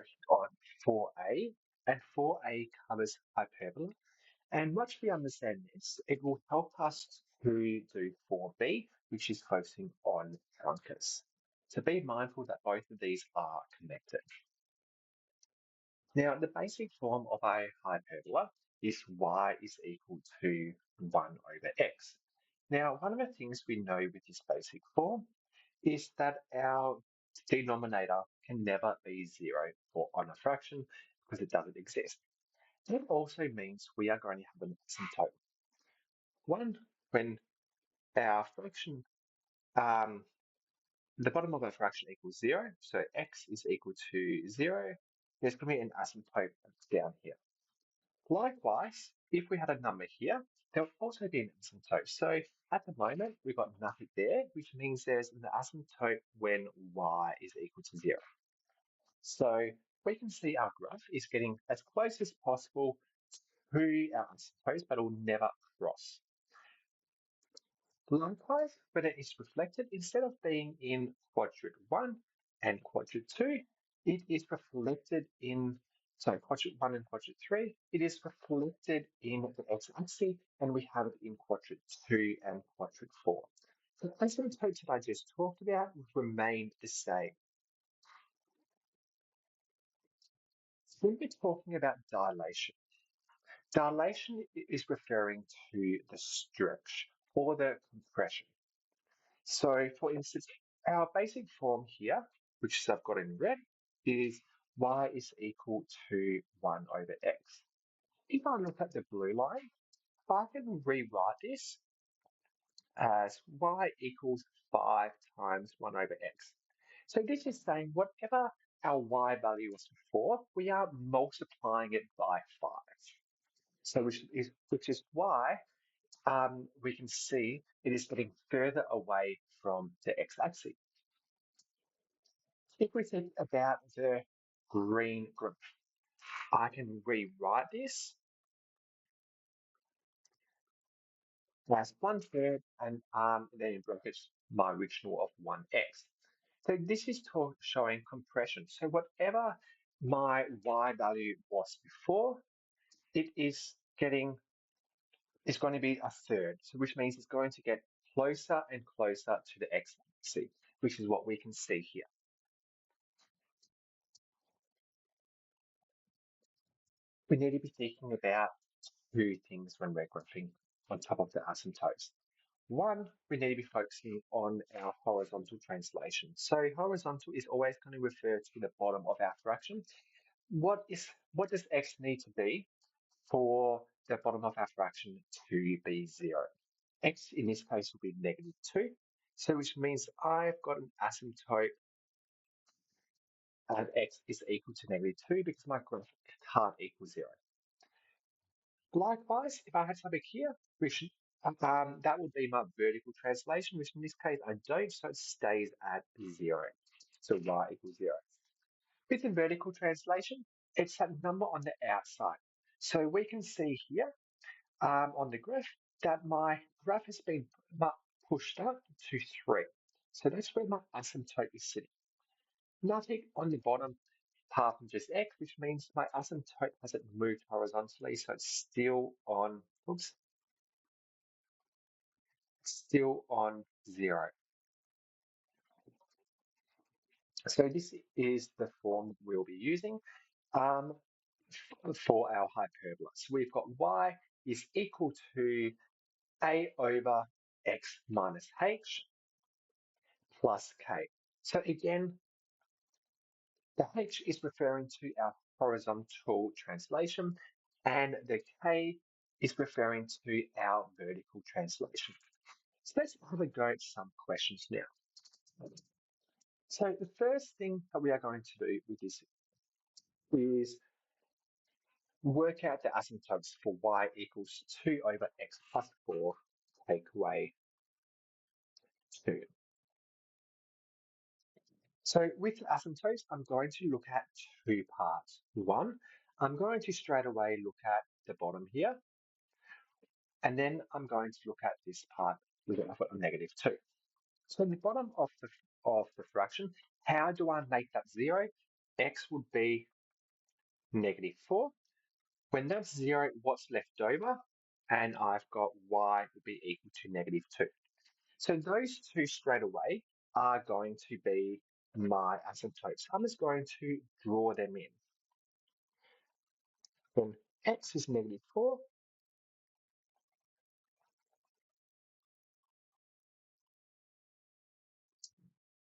working on 4a, and 4a covers hyperbola. And once we understand this, it will help us to do 4b, which is focusing on Truncas. So be mindful that both of these are connected. Now, the basic form of a hyperbola is y is equal to 1 over x. Now, one of the things we know with this basic form is that our denominator can never be 0 for on a fraction because it doesn't exist. That also means we are going to have an asymptote. One, when our fraction, um, the bottom of our fraction equals 0, so x is equal to 0, there's going to be an asymptote down here. Likewise, if we had a number here, there would also be an asymptote. So at the moment, we've got nothing there, which means there's an asymptote when y is equal to 0. So we can see our graph is getting as close as possible to our asymptotes, but it will never cross. Likewise, when it is reflected, instead of being in quadrant 1 and quadrant 2, it is reflected in, so quadrant 1 and quadrant 3, it is reflected in the x-axis, and we have it in quadrant 2 and quadrant 4. So the asymptotes that I just talked about remain the same. When we're talking about dilation, dilation is referring to the stretch or the compression. So, for instance, our basic form here, which I've got in red, is y is equal to 1 over x. If I look at the blue line, I can rewrite this as y equals 5 times 1 over x. So this is saying whatever our y value was before, we are multiplying it by 5. So which is why we can see it is getting further away from the x-axis. If we think about the green group, I can rewrite this as 1/3 and then in brackets my original of 1x. So this is showing compression. So whatever my y value was before, it is getting, it's going to be a third, so which means it's going to get closer and closer to the x-axis, which is what we can see here. We need to be thinking about two things when we're graphing on top of the asymptotes. One, we need to be focusing on our horizontal translation. So horizontal is always going to refer to the bottom of our fraction. What does x need to be for the bottom of our fraction to be 0? X in this case will be -2, so which means I've got an asymptote and x is equal to -2 because my graph can't equal 0. Likewise, if I had something here, which that would be my vertical translation, which in this case I don't, so it stays at 0. So y equals 0. With the vertical translation, it's that number on the outside. So we can see here on the graph that my graph has been pushed up to 3. So that's where my asymptote is sitting. Nothing on the bottom apart from just x, which means my asymptote hasn't moved horizontally, so it's still on, still on 0. So this is the form we'll be using um, for our hyperbola. So we've got y is equal to a over x minus h plus k. So again, the h is referring to our horizontal translation, and the k is referring to our vertical translation. So let's have a go at some questions now. So the first thing that we are going to do with this is work out the asymptotes for y equals 2 over x plus 4 take away 2. So with the asymptotes, I'm going to look at two parts. One, I'm going to straight away look at the bottom here, and then I'm going to look at this part with a -2. So in the bottom of the fraction, how do I make that 0? x would be -4. When that's 0, what's left over? And I've got y will be equal to -2. So those two straight away are going to be my asymptotes. I'm just going to draw them in. When x is -4,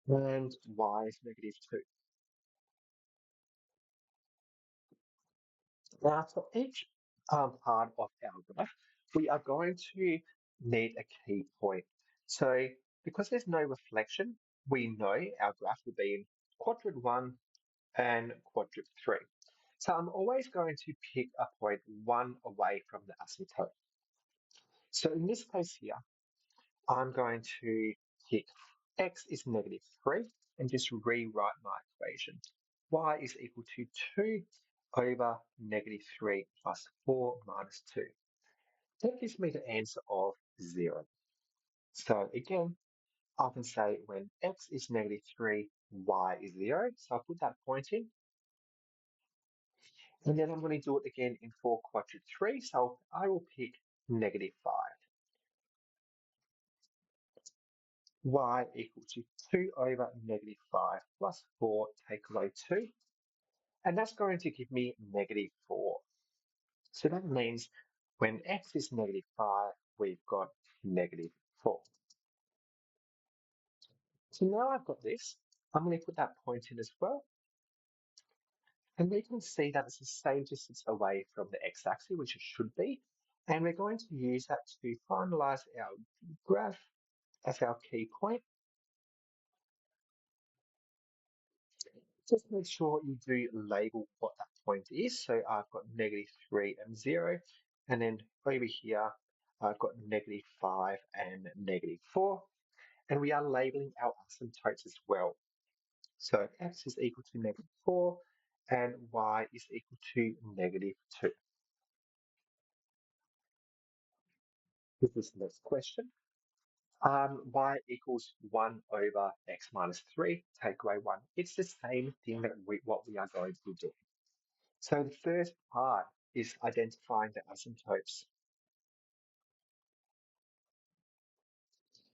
and y is -2. Now, for each part of our graph, we are going to need a key point. So because there's no reflection, we know our graph will be in quadrant 1 and quadrant 3. So I'm always going to pick a point 1 away from the asymptote. So in this case here, I'm going to pick x is -3 and just rewrite my equation. Y is equal to 2 over -3 plus 4 minus 2. That gives me the answer of 0. So again, I can say when x is -3, y is 0. So I'll put that point in. And then I'm going to do it again in for quadrant 3. So I will pick -5. Y equal to 2 over -5 plus 4 take away 2. And that's going to give me -4. So that means when x is -5, we've got -4. So now I've got this, I'm going to put that point in as well. And we can see that it's the same distance away from the x-axis, which it should be. And we're going to use that to finalize our graph as our key point. Just make sure you do label what that point is. So I've got -3 and 0. And then over here, I've got -5 and -4. And we are labeling our asymptotes as well. So x is equal to -4 and y is equal to -2. This is the next question. Y equals 1 over x minus 3, take away 1. It's the same thing that what we are going to do. So the first part is identifying the asymptotes.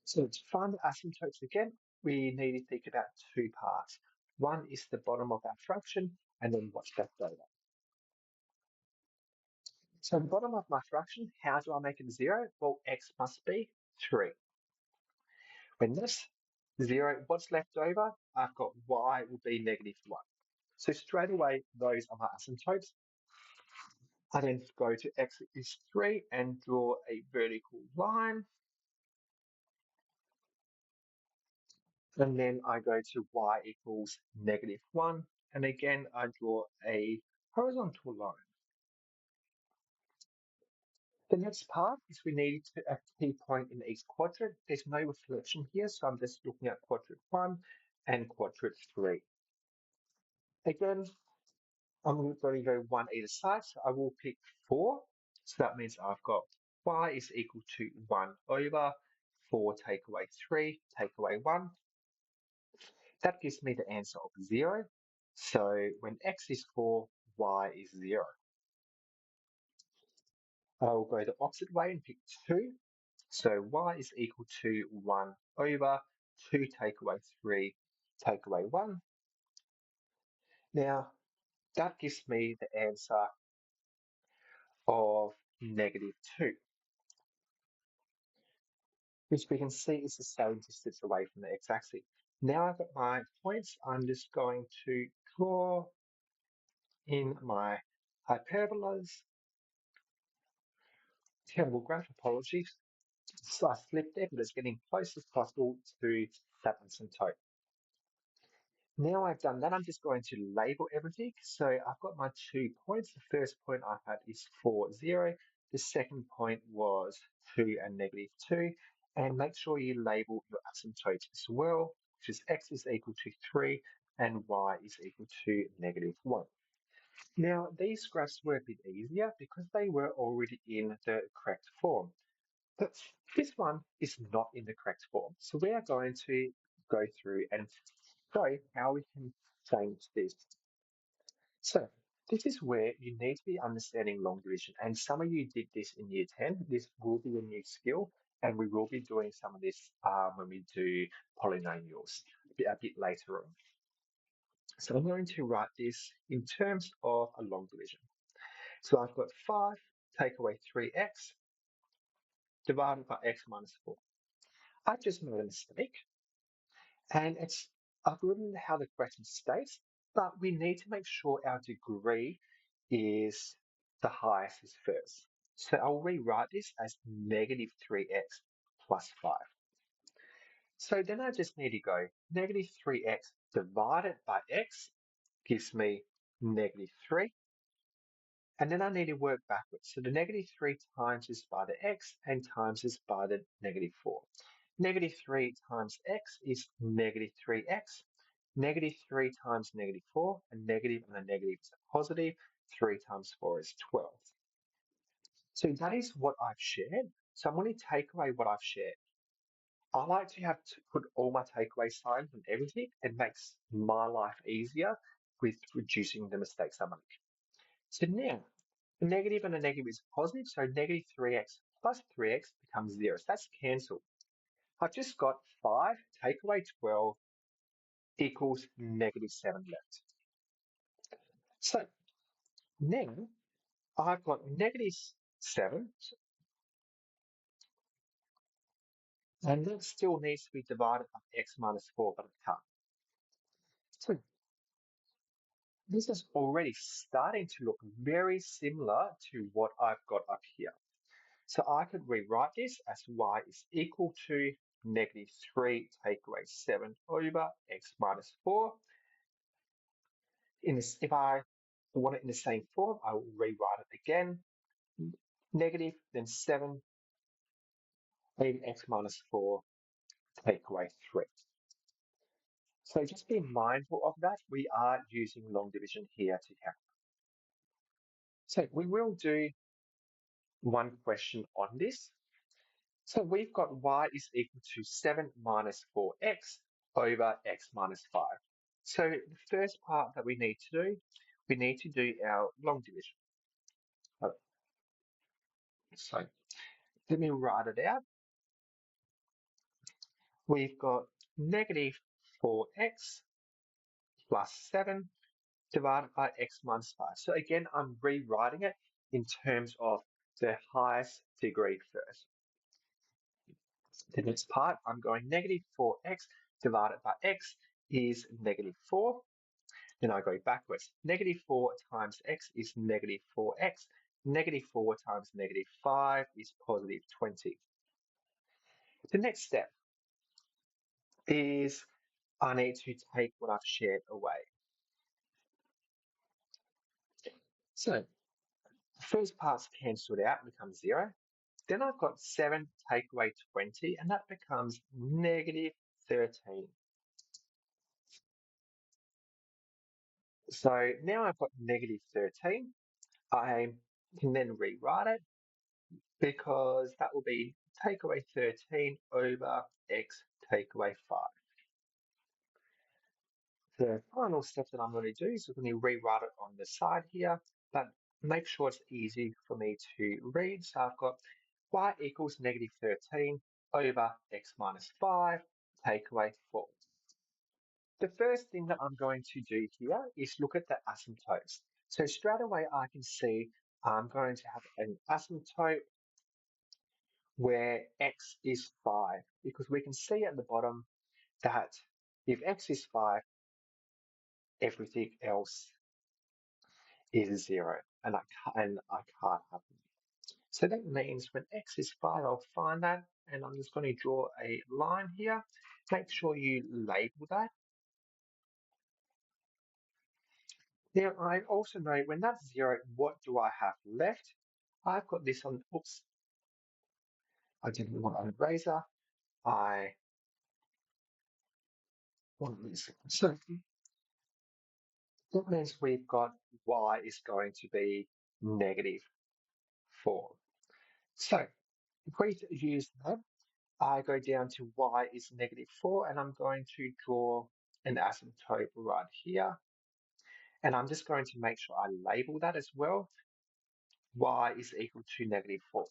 So to find the asymptotes again, we need to think about two parts. One is the bottom of our fraction, and then what's left over. So the bottom of my fraction, how do I make it 0? Well, x must be 3. When that's 0, what's left over? I've got y will be -1. So straight away, those are my asymptotes. I then go to x is 3 and draw a vertical line. And then I go to y equals -1. And again, I draw a horizontal line. The next part is we need a key point in each quadrant. There's no reflection here, so I'm just looking at quadrant 1 and quadrant 3. Again, I'm going to go one either side, so I will pick 4. So that means I've got y is equal to 1 over 4 take away 3 take away 1. That gives me the answer of 0. So when x is 4, y is 0. I'll go the opposite way and pick 2. So y is equal to 1 over 2 take away 3 take away 1. Now, that gives me the answer of -2, which we can see is the same distance away from the x-axis. Now I've got my points. I'm just going to draw in my hyperbolas. Terrible graph, apologies. So I slipped there, but it's getting close as possible to that asymptote. Now I've done that, I'm just going to label everything. So I've got my 2 points. The first point I had is 4, 0. The second point was 2 and -2. And make sure you label your asymptotes as well, which is x is equal to 3 and y is equal to -1. Now, these graphs were a bit easier because they were already in the correct form. But this one is not in the correct form. So we are going to go through and show how we can change this. So this is where you need to be understanding long division. And some of you did this in year 10. This will be a new skill. And we will be doing some of this when we do polynomials a bit later on. So I'm going to write this in terms of a long division. So I've got 5 take away 3x divided by x minus 4. I just made a mistake. And I've written how the question states, but we need to make sure our degree is the highest is first. So I'll rewrite this as negative 3x plus 5. So then I just need to go negative 3x divided by x gives me negative 3. And then I need to work backwards. So the negative 3 times this by the x and times this by the negative 4. Negative 3 times x is negative 3x. Negative 3 times negative 4, a negative and a negative is a positive. 3 times 4 is 12. So that is what I've shared. So I'm going to take away what I've shared. I like to have to put all my takeaway signs on everything. It makes my life easier with reducing the mistakes I make. So now, a negative and a negative is positive, so negative 3x plus 3x becomes 0. So that's cancelled. I've just got 5 take away 12 equals negative 7 left. So now I've got negative 7, and that still needs to be divided by x minus 4, but it can't. So this is already starting to look very similar to what I've got up here. So I could rewrite this as y is equal to negative 3 take away 7 over x minus 4. If I want it in the same form, I will rewrite it again. Negative, then 7 over x minus 4 take away 3. So just be mindful of that. We are using long division here to help. So we will do one question on this. So we've got y is equal to 7 minus 4x over x minus 5. So the first part that we need to do our long division. So let me write it out. We've got negative 4x plus 7 divided by x minus 5. So again, I'm rewriting it in terms of the highest degree first. The next part, I'm going negative 4x divided by x is negative 4. Then I go backwards. Negative 4 times x is negative 4x. Negative 4 times negative 5 is positive 20. The next step is I need to take what I've shared away. So the first part's cancelled out and becomes 0. Then I've got 7 take away 20, and that becomes negative 13. So now I've got negative 13. I can then rewrite it because that will be take away 13 over x take away 5. The final step that I'm going to do is I'm going to rewrite it on the side here, but make sure it's easy for me to read. So I've got y equals negative 13 over x minus 5 take away 4. The first thing that I'm going to do here is look at the asymptotes. So straight away I can see I'm going to have an asymptote where x is 5 because we can see at the bottom that if x is 5, everything else is 0 and I can't have them. So that means when x is 5, I'll find that and I'm just going to draw a line here. Make sure you label that. Now, I also know when that's 0, what do I have left? I've got this on, oops, I didn't want an eraser. I want this. So that means we've got y is going to be negative 4. So if we use that, I go down to y is negative 4, and I'm going to draw an asymptote right here. And I'm just going to make sure I label that as well. Y is equal to -4.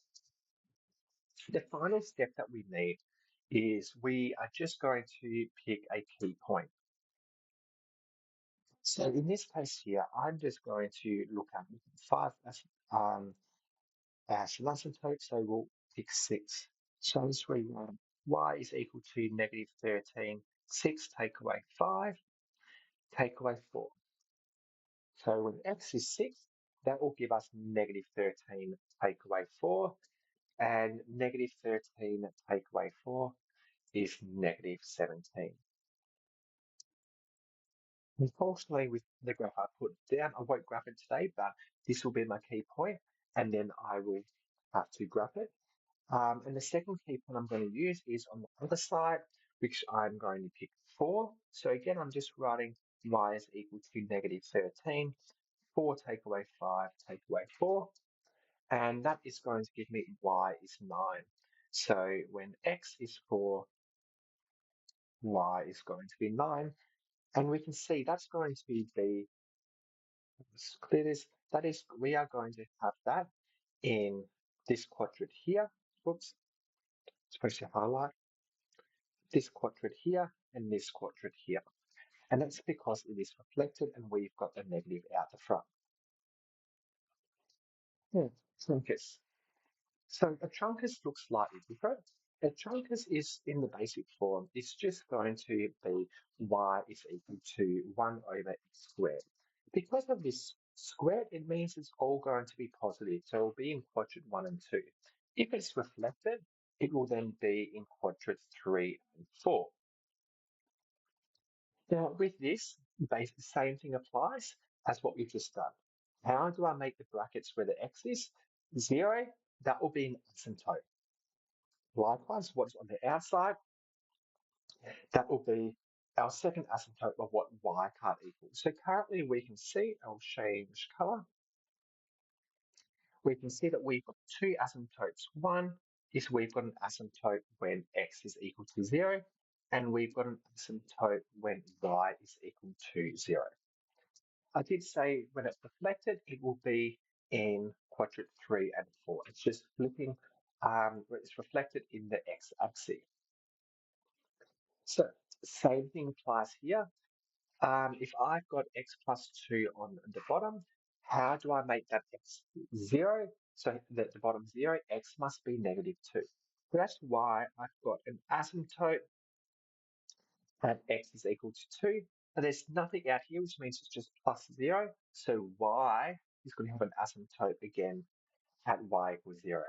The final step that we need is we are just going to pick a key point. So in this case here, I'm just going to look at 5 as an asymptote, so we'll pick 6. So let's rerun. Y is equal to -13. 6 take away 5, take away 4. So when x is 6, that will give us -13 take away 4, and -13 take away 4 is -17. Unfortunately, with the graph I put down, I won't graph it today, but this will be my key point, and then I will have to graph it. And the second key point I'm going to use is on the other side, which I'm going to pick 4. So again, I'm just writing y is equal to -13. 4 take away 5, take away 4. And that is going to give me y is 9. So when x is 4, y is going to be 9. And we can see that's going to be the, let's clear this, that is, we are going to have that in this quadrant here. Whoops, supposed to highlight this quadrant here and this quadrant here. And that's because it is reflected and we've got the negative out the front. Truncas. So a truncus looks slightly different. A truncus is in the basic form, it's just going to be y is equal to 1 over x squared. Because of this squared, it means it's all going to be positive. So it will be in quadrant 1 and 2. If it's reflected, it will then be in quadrant 3 and 4. Now, with this, the same thing applies as what we've just done. How do I make the brackets where the x is? 0, that will be an asymptote. Likewise, what's on the outside, that will be our second asymptote of what y can't equal. So currently we can see, I'll change color, we can see that we've got two asymptotes. One is we've got an asymptote when x is equal to 0, and we've got an asymptote when y is equal to 0. I did say when it's reflected, it will be in quadrant 3 and 4. It's just flipping, where it's reflected in the x-axis. So same thing applies here. If I've got x plus 2 on the bottom, how do I make that x 0? So that the bottom 0, x must be -2. So that's why I've got an asymptote at x is equal to 2. And there's nothing out here, which means it's just plus 0. So y is going to have an asymptote again at y equals 0.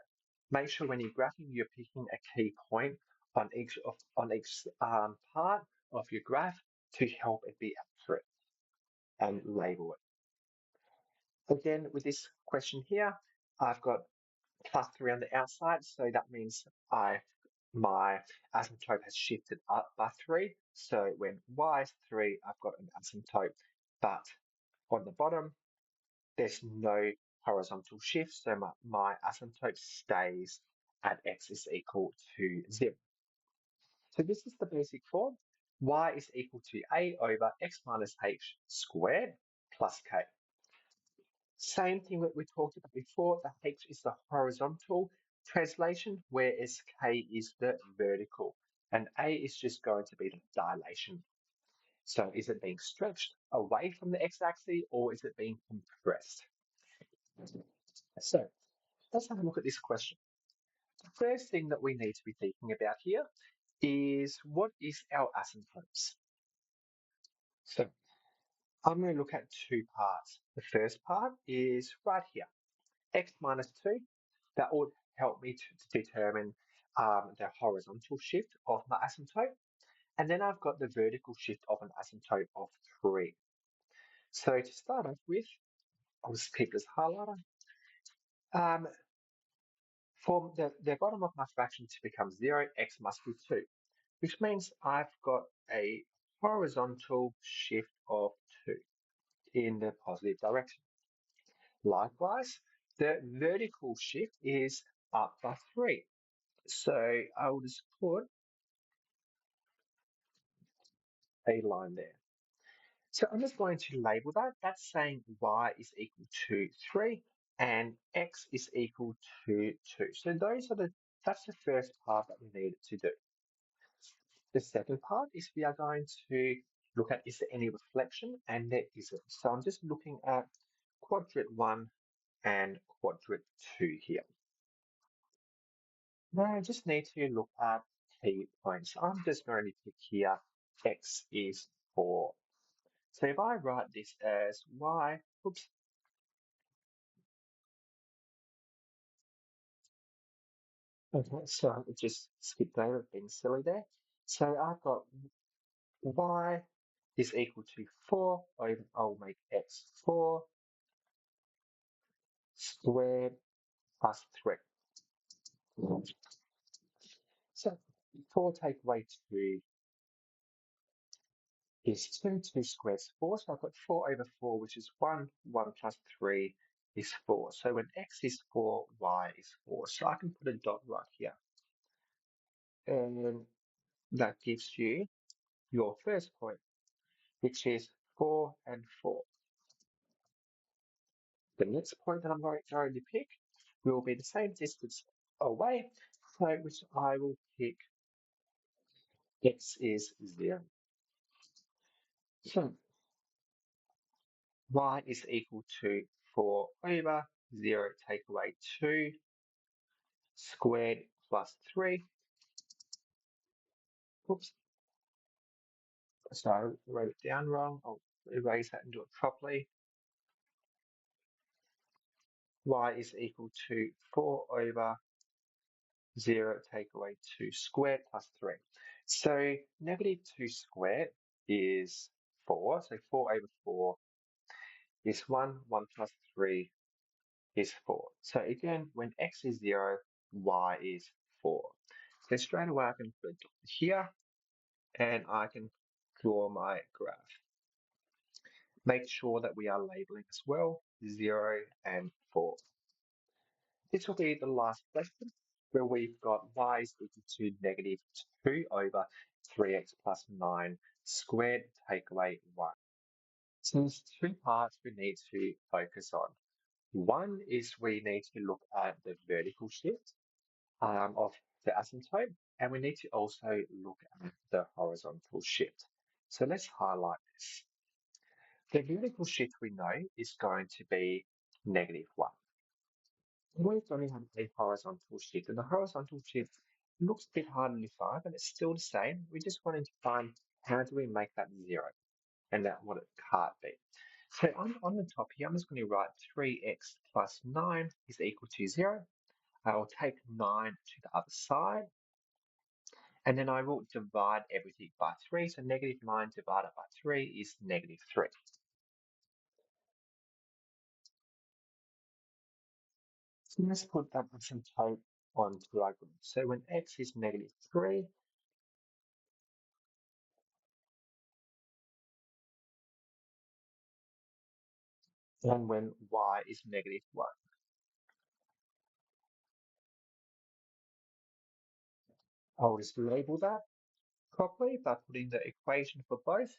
Make sure when you're graphing, you're picking a key point on each part of your graph to help it be accurate and label it. Again, with this question here, I've got plus 3 on the outside, so that means my asymptote has shifted up by 3. So when y is 3, I've got an asymptote, but on the bottom, there's no horizontal shift, so my asymptote stays at x is equal to 0. So this is the basic form. Y is equal to a over x minus h squared plus k. Same thing that we talked about before, the h is the horizontal translation, whereas k is the vertical. And a is just going to be the dilation. So is it being stretched away from the x-axis or is it being compressed? So let's have a look at this question. The first thing that we need to be thinking about here is what is our asymptotes? So I'm going to look at two parts. The first part is right here, x minus 2. That would help me to determine the horizontal shift of my asymptote. And then I've got the vertical shift of an asymptote of 3. So to start off with, I'll just keep this highlighter. For the bottom of my fraction to become 0, x must be 2, which means I've got a horizontal shift of 2 in the positive direction. Likewise, the vertical shift is up by 3. So I'll just put a line there. So I'm just going to label that. That's saying y is equal to 3 and x is equal to 2. So that's the first part that we need to do. The second part is we are going to look at is there any reflection, and there isn't. So I'm just looking at quadrant 1 and quadrant 2 here. Now I just need to look at key points. I'm just going to pick here x is 4. So if I write this as y, oops, okay, so I just skipped over being silly there. So I've got y is equal to 4 over, I'll make x 4 squared plus 3. So 4 take away 2 is 2, 2 squares 4. So I've got 4 over 4, which is 1, 1 plus 3 is 4. So when x is 4, y is 4. So I can put a dot right here. And that gives you your first point, which is 4 and 4. The next point that I'm going to pick will be the same distance away, so which I will pick x is 0. So y is equal to 4 over 0 take away 2 squared plus 3. Oops, so I wrote it down wrong. I'll erase that and do it properly. Y is equal to 4 over 0 take away 2 squared plus 3. So negative 2 squared is 4. So 4 over 4 is 1. 1 plus 3 is 4. So again, when x is 0, y is 4. So straight away I can put it here and I can draw my graph. Make sure that we are labeling as well 0 and 4. This will be the last question where we've got y is equal to negative 2 over 3x plus 9 squared take away 1. So there's two parts we need to focus on. One is we need to look at the vertical shift of the asymptote, and we need to also look at the horizontal shift. So let's highlight this. The vertical shift we know is going to be negative 1. We've only had a horizontal shift, and the horizontal shift looks a bit harder to find, but it's still the same. We just wanted to find how do we make that 0, and that what it can't be. So on the top here, I'm just going to write 3x plus 9 is equal to 0. I will take 9 to the other side, and then I will divide everything by 3. So negative 9 divided by 3 is negative 3. So let's put that asymptote on diagram. So when x is negative 3, and when y is negative 1. I'll just label that properly by putting the equation for both.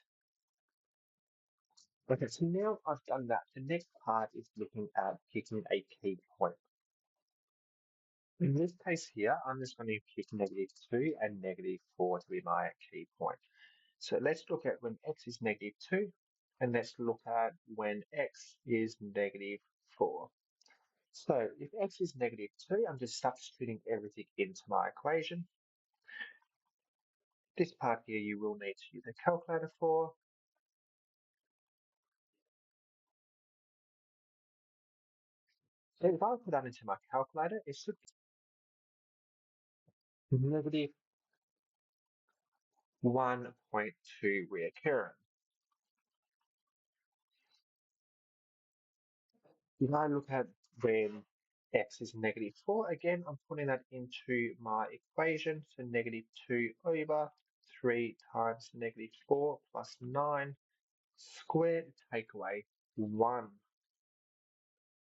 Okay, so now I've done that. The next part is looking at picking a key point. In this case here, I'm just going to pick negative 2 and negative 4 to be my key point. So let's look at when x is negative 2, and let's look at when x is negative 4. So if x is negative 2, I'm just substituting everything into my equation. This part here you will need to use a calculator for. So if I put that into my calculator, it should be negative 1.2 reoccurring. If I look at when x is negative 4, again, I'm putting that into my equation. So negative 2 over 3 times negative 4 plus 9 squared take away 1.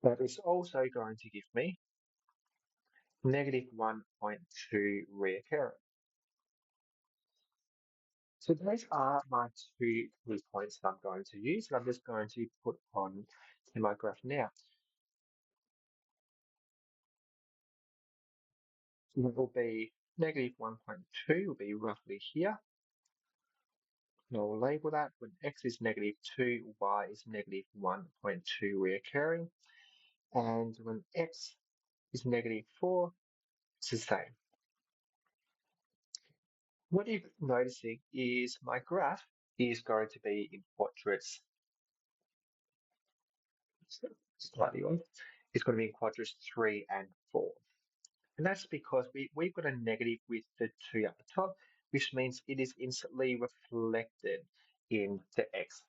That is also going to give me negative 1.2 reoccurring. So those are my two key points that I'm going to use, and I'm just going to put on to my graph now. So it will be negative 1.2 will be roughly here. And I'll label that when x is negative 2, y is negative 1.2 reoccurring. And when x is negative 4, it's the same. What you're noticing is my graph is going to be in quadrants, slightly off. It's going to be in quadrants 3 and 4. And that's because we've got a negative with the 2 at the top, which means it is instantly reflected in the x.